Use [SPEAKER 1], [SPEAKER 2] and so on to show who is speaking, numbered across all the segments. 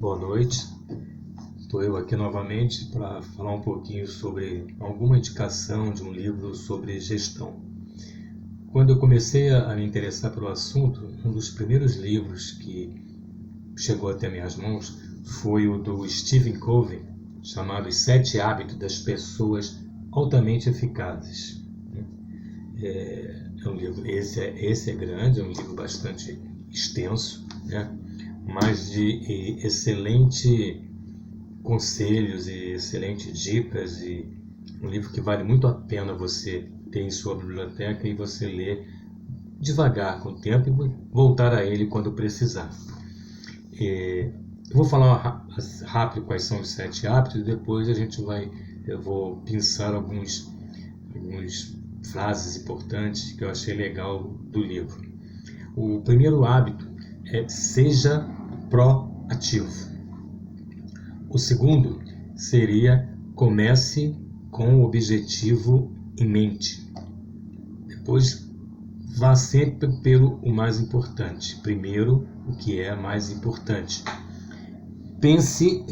[SPEAKER 1] Boa noite, estou eu aqui novamente para falar um pouquinho sobre alguma indicação de um livro sobre gestão. Quando eu comecei a me interessar pelo assunto, um dos primeiros livros que chegou até minhas mãos foi o do Stephen Covey, chamado Os 7 Hábitos das Pessoas Altamente Eficazes. É um livro, esse é grande, é um livro bastante extenso, né? Mas de excelentes conselhos e excelentes dicas, e um livro que vale muito a pena você ter em sua biblioteca e você ler devagar, com o tempo, e voltar a ele quando precisar. Eu vou falar rápido quais são os 7 hábitos e depois eu vou pensar algumas frases importantes que eu achei legal do livro. O primeiro hábito é: seja proativo. O segundo seria: comece com o objetivo em mente. Depois, vá sempre pelo o mais importante. Primeiro, o que é mais importante. Pense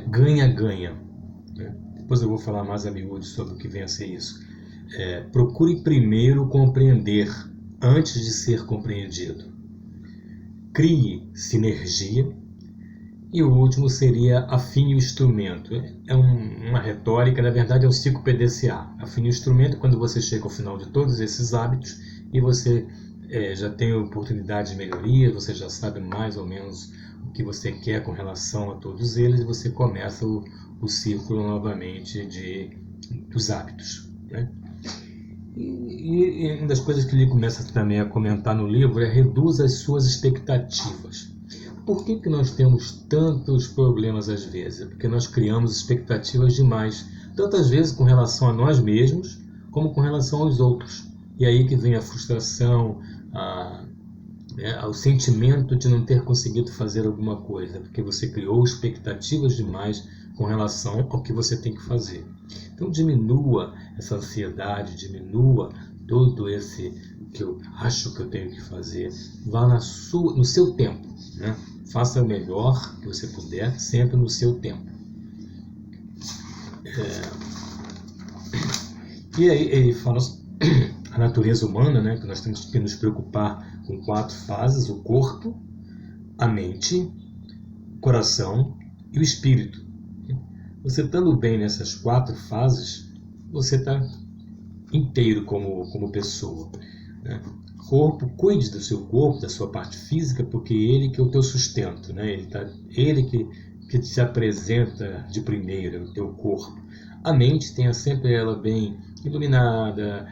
[SPEAKER 1] ganha-ganha. Depois eu vou falar mais a miúdo sobre o que vem a ser isso. Procure primeiro compreender antes de ser compreendido. Crie sinergia. E o último seria: afine o instrumento. É uma retórica, na verdade é um ciclo PDCA. Afine o instrumento quando você chega ao final de todos esses hábitos e você já tem oportunidade de melhoria, você já sabe mais ou menos o que você quer com relação a todos eles, e você começa o ciclo novamente dos hábitos, né? E uma das coisas que ele começa também a comentar no livro é: reduza as suas expectativas. Por que nós temos tantos problemas às vezes? Porque nós criamos expectativas demais, tantas vezes com relação a nós mesmos, como com relação aos outros. E aí que vem a frustração, o sentimento de não ter conseguido fazer alguma coisa, porque você criou expectativas demais com relação ao que você tem que fazer. Então diminua essa ansiedade, diminua todo esse que eu acho que eu tenho que fazer. Vá no seu tempo, né? Faça o melhor que você puder, sempre no seu tempo. E aí ele fala a natureza humana, né? Que nós temos que nos preocupar com 4 fases: o corpo, a mente, o coração e o espírito. Você estando bem nessas 4 fases, você está inteiro como pessoa, né? Corpo, cuide do seu corpo, da sua parte física, porque ele que é o teu sustento, né? Ele que te apresenta de primeira, o teu corpo. A mente, tenha sempre ela bem iluminada,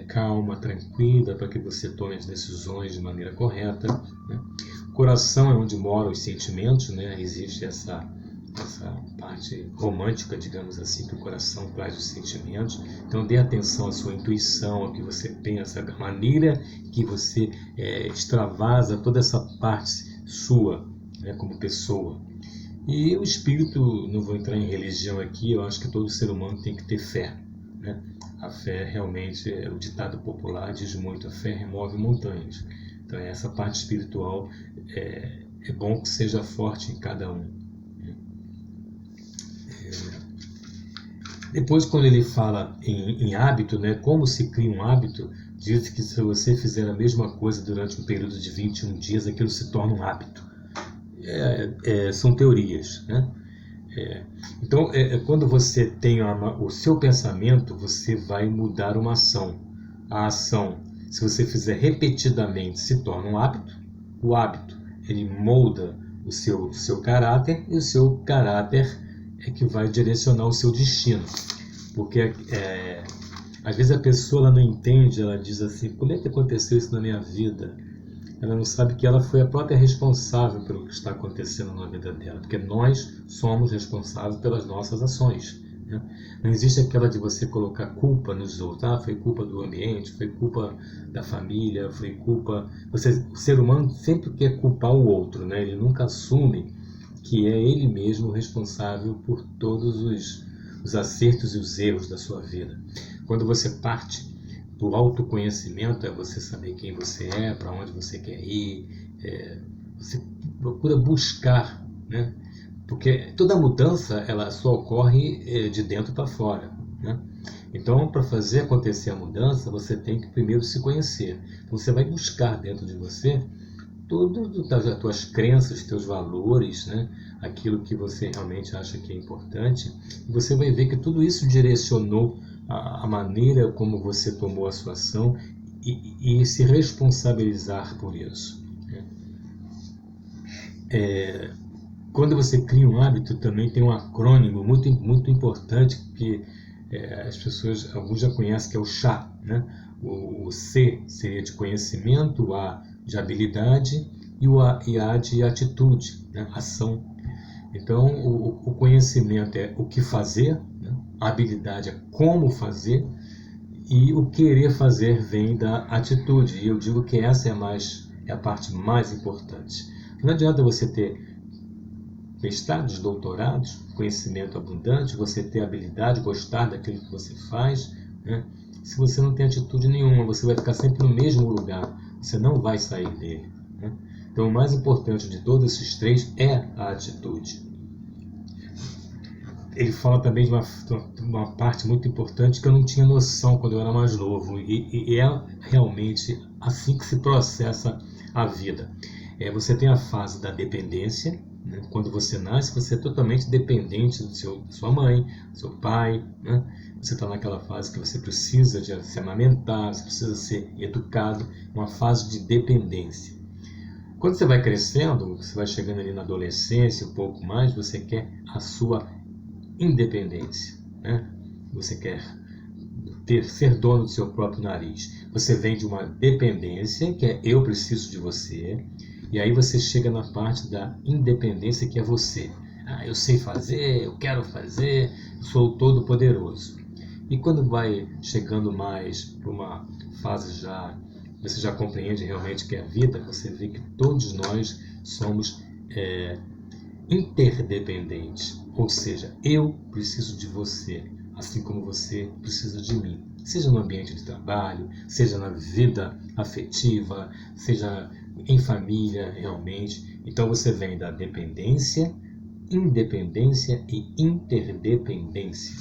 [SPEAKER 1] calma, tranquila, para que você tome as decisões de maneira correta, né? O coração é onde moram os sentimentos, né? Existe essa parte romântica, digamos assim, que o coração traz os sentimentos. Então dê atenção à sua intuição, ao que você pensa, à maneira que você extravasa toda essa parte sua, né, como pessoa. E o espírito, não vou entrar em religião aqui, eu acho que todo ser humano tem que ter fé, né? A fé realmente, o ditado popular diz muito: a fé remove montanhas. Então essa parte espiritual é bom que seja forte em cada um. Depois, quando ele fala em hábito, né, como se cria um hábito, diz que se você fizer a mesma coisa durante um período de 21 dias, aquilo se torna um hábito. São teorias, né? Então, quando você tem o seu pensamento, você vai mudar uma ação. A ação, se você fizer repetidamente, se torna um hábito. O hábito, ele molda o seu caráter, e o seu caráter é que vai direcionar o seu destino. Porque às vezes a pessoa ela não entende, ela diz assim: como é que aconteceu isso na minha vida? Ela não sabe que ela foi a própria responsável pelo que está acontecendo na vida dela, porque nós somos responsáveis pelas nossas ações, né? Não existe aquela de você colocar culpa nos outros. Foi culpa do ambiente, foi culpa da família, foi culpa... O ser humano sempre quer culpar o outro, né? Ele nunca assume que é ele mesmo responsável por todos os acertos e os erros da sua vida. Quando você parte do autoconhecimento, é você saber quem você é, para onde você quer ir, você procura buscar, né, Porque toda mudança ela só ocorre de dentro para fora, né? Então, para fazer acontecer a mudança, você tem que primeiro se conhecer. Então, você vai buscar dentro de você tudo as tuas crenças, teus valores, né? Aquilo que você realmente acha que é importante. E você vai ver que tudo isso direcionou a maneira como você tomou a sua ação e se responsabilizar por isso, né? Quando você cria um hábito, também tem um acrônimo muito importante que as pessoas, alguns já conhecem, que é o CHA, né? O C seria de conhecimento, o A de habilidade e A de atitude, né? Ação. Então, o conhecimento é o que fazer, né? A habilidade é como fazer e o querer fazer vem da atitude. E eu digo que essa é a parte mais importante. Não adianta você ter mestrados, doutorados, conhecimento abundante, você ter habilidade, gostar daquilo que você faz, né? Se você não tem atitude nenhuma, você vai ficar sempre no mesmo lugar, você não vai sair dele, né? Então, o mais importante de todos esses três é a atitude. Ele fala também de uma parte muito importante que eu não tinha noção quando eu era mais novo, e é realmente assim que se processa a vida. Você tem a fase da dependência, né? Quando você nasce, você é totalmente dependente da sua mãe, do seu pai, né? Você está naquela fase que você precisa de se amamentar, você precisa ser educado, uma fase de dependência. Quando você vai crescendo, você vai chegando ali na adolescência, um pouco mais, você quer a sua independência, né? Você quer ser dono do seu próprio nariz. Você vem de uma dependência, que é eu preciso de você, e aí você chega na parte da independência, que é você. Eu sei fazer, eu quero fazer, eu sou o todo-poderoso. E quando vai chegando mais para uma fase você já compreende realmente que é a vida, você vê que todos nós somos interdependentes. Ou seja, eu preciso de você, assim como você precisa de mim. Seja no ambiente de trabalho, seja na vida afetiva, seja em família, realmente. Então você vem da dependência, independência e interdependência.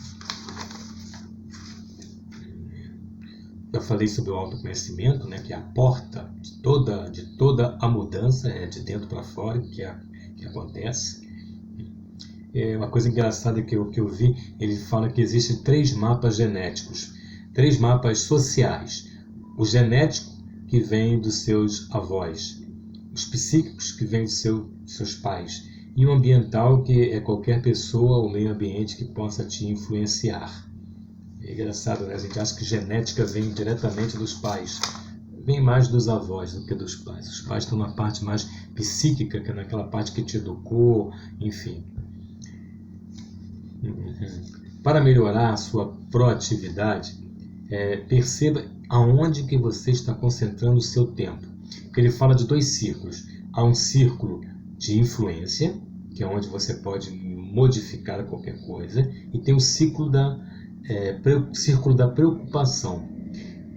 [SPEAKER 1] Eu falei sobre o autoconhecimento, né, que é a porta de toda a mudança, é de dentro para fora que acontece. Uma coisa engraçada que eu vi, ele fala que existem 3 mapas genéticos, 3 mapas sociais. O genético, que vem dos seus avós, os psíquicos, que vem dos seus pais, e o ambiental, que é qualquer pessoa ou meio ambiente que possa te influenciar. É engraçado, né? A gente acha que genética vem diretamente dos pais. Vem mais dos avós do que dos pais. Os pais estão na parte mais psíquica, que é naquela parte que te educou, enfim. Para melhorar a sua proatividade, perceba aonde que você está concentrando o seu tempo. Porque ele fala de 2 círculos. Há um círculo de influência, que é onde você pode modificar qualquer coisa, e tem o círculo da preocupação.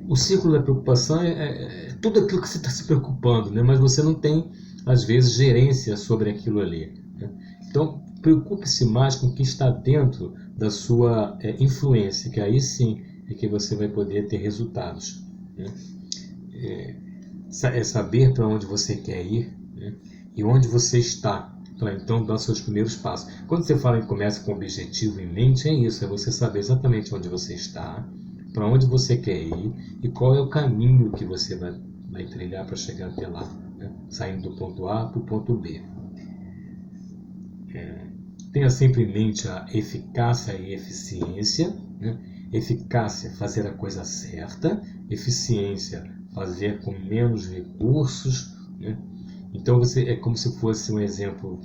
[SPEAKER 1] O círculo da preocupação é tudo aquilo que você está se preocupando, né? Mas você não tem, às vezes, gerência sobre aquilo ali, né? Então, preocupe-se mais com o que está dentro da sua influência, que aí sim é que você vai poder ter resultados, né? Saber para onde você quer ir, né? E onde você está, para então dar seus primeiros passos. Quando você fala em começa com objetivo em mente, é isso, é você saber exatamente onde você está, para onde você quer ir e qual é o caminho que você vai trilhar para chegar até lá, né? Saindo do ponto A para o ponto B. Tenha sempre em mente a eficácia e eficiência, né? Eficácia, fazer a coisa certa. Eficiência, fazer com menos recursos, né? Então é como se fosse um exemplo.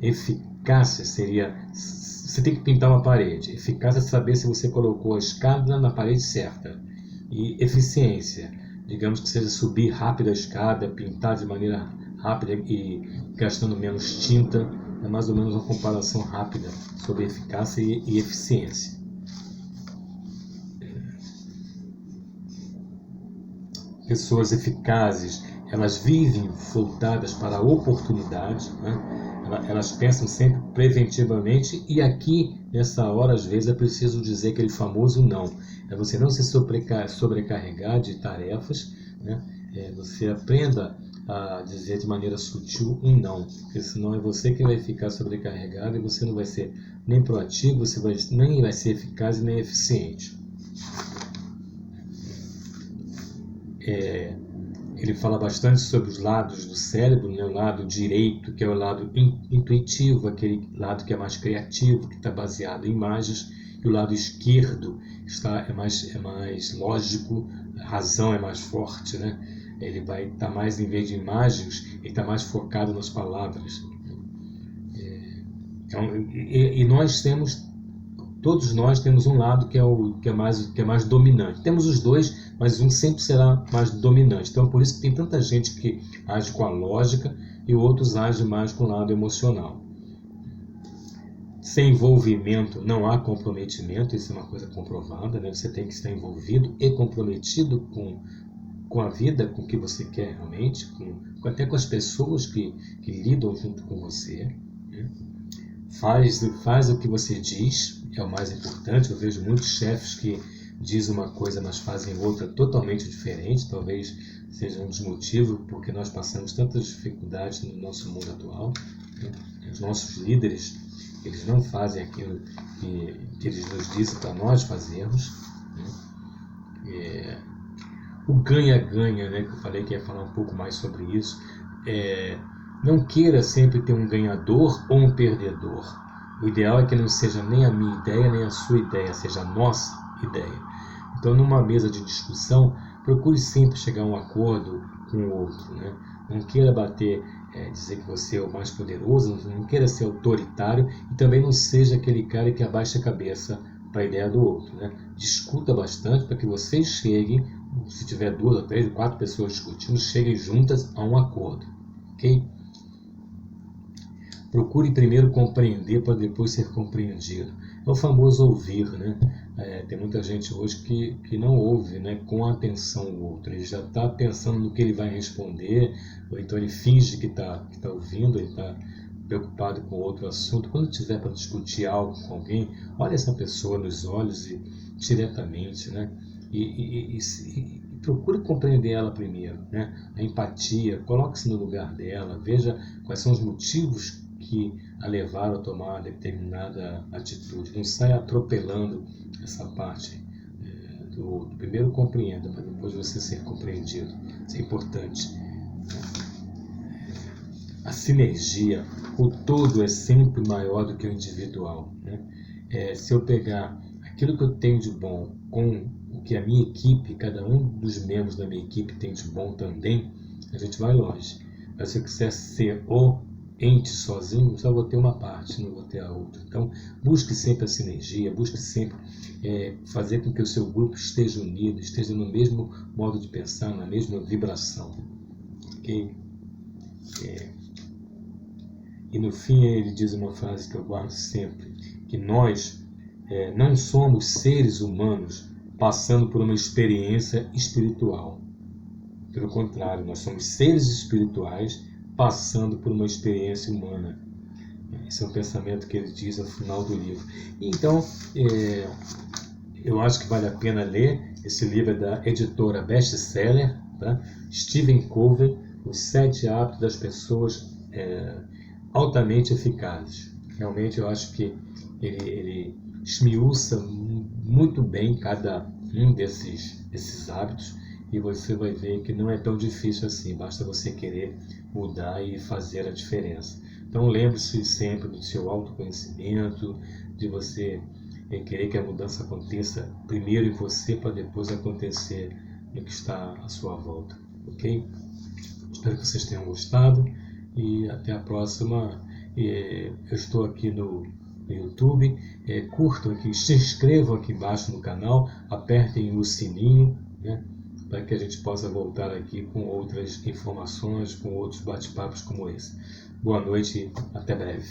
[SPEAKER 1] Eficácia seria, você tem que pintar uma parede. Eficácia é saber se você colocou a escada na parede certa. E eficiência, digamos que seja subir rápido a escada, pintar de maneira rápida e gastando menos tinta. É mais ou menos uma comparação rápida sobre eficácia e eficiência. Pessoas eficazes, elas vivem voltadas para a oportunidade, né? Elas pensam sempre preventivamente, e aqui, nessa hora, às vezes é preciso dizer aquele famoso não. É você não se sobrecarregar de tarefas, né? Você aprenda a dizer de maneira sutil um não, porque senão é você que vai ficar sobrecarregado e você não vai ser nem proativo, nem vai ser eficaz e nem eficiente. Ele fala bastante sobre os lados do cérebro, né? O lado direito, que é o lado intuitivo, aquele lado que é mais criativo, que está baseado em imagens, e o lado esquerdo é mais lógico, a razão é mais forte, né? Ele vai estar mais, em vez de imagens, ele está mais focado nas palavras. E todos nós temos um lado que é mais dominante. Temos os dois, mas um sempre será mais dominante. Então, por isso que tem tanta gente que age com a lógica e outros agem mais com o lado emocional. Sem envolvimento não há comprometimento, isso é uma coisa comprovada, né? Você tem que estar envolvido e comprometido com a vida, com o que você quer realmente, até com as pessoas que lidam junto com você, né? Faz o que você diz, é o mais importante. Eu vejo muitos chefes que dizem uma coisa, mas fazem outra totalmente diferente. Talvez seja um dos motivos porque nós passamos tantas dificuldades no nosso mundo atual, né? Os nossos líderes, eles não fazem aquilo que eles nos dizem para nós fazermos, né? O ganha-ganha, né, que eu falei que ia falar um pouco mais sobre isso, não queira sempre ter um ganhador ou um perdedor. O ideal é que não seja nem a minha ideia nem a sua ideia, seja a nossa ideia. Então, numa mesa de discussão, procure sempre chegar a um acordo com o outro, né? Não queira dizer que você é o mais poderoso, não queira ser autoritário, e também não seja aquele cara que abaixa a cabeça para a ideia do outro, né? Discuta bastante para que vocês cheguem, se tiver 2 ou 3 ou 4 pessoas discutindo, cheguem juntas a um acordo, ok? Procure primeiro compreender para depois ser compreendido. É o famoso ouvir, né? Tem muita gente hoje que não ouve, né, com atenção o outro. Ele já está pensando no que ele vai responder, ou então ele finge que está ouvindo, ele está preocupado com outro assunto. Quando tiver para discutir algo com alguém, olhe essa pessoa nos olhos e diretamente, né? E procure compreender ela primeiro, né? A empatia, coloque-se no lugar dela, veja quais são os motivos que a levaram a tomar determinada atitude. Não saia atropelando essa parte do outro. Primeiro compreenda, para depois você ser compreendido. Isso é importante. A sinergia, o todo é sempre maior do que o individual, né? Se eu pegar aquilo que eu tenho de bom com o que a minha equipe, cada um dos membros da minha equipe tem de bom também, a gente vai longe. Mas se eu quiser ser o ente sozinho, só vou ter uma parte, não vou ter a outra. Então, busque sempre a sinergia, busque sempre fazer com que o seu grupo esteja unido, esteja no mesmo modo de pensar, na mesma vibração. Ok? E no fim ele diz uma frase que eu guardo sempre, que nós não somos seres humanos passando por uma experiência espiritual. Pelo contrário, nós somos seres espirituais passando por uma experiência humana. Esse é um pensamento que ele diz ao final do livro. Então, eu acho que vale a pena ler. Esse livro é da editora Best Seller, tá? Stephen Covey, Os 7 Hábitos das Pessoas Altamente Eficazes. Realmente eu acho que ele esmiuça muito bem cada um desses hábitos, e você vai ver que não é tão difícil assim, basta você querer mudar e fazer a diferença. Então lembre-se sempre do seu autoconhecimento, de você querer que a mudança aconteça primeiro em você para depois acontecer no que está à sua volta, ok? Espero que vocês tenham gostado e até a próxima. Eu estou aqui no YouTube, curtam aqui, se inscrevam aqui embaixo no canal, apertem o sininho, né, para que a gente possa voltar aqui com outras informações, com outros bate-papos como esse. Boa noite, até breve.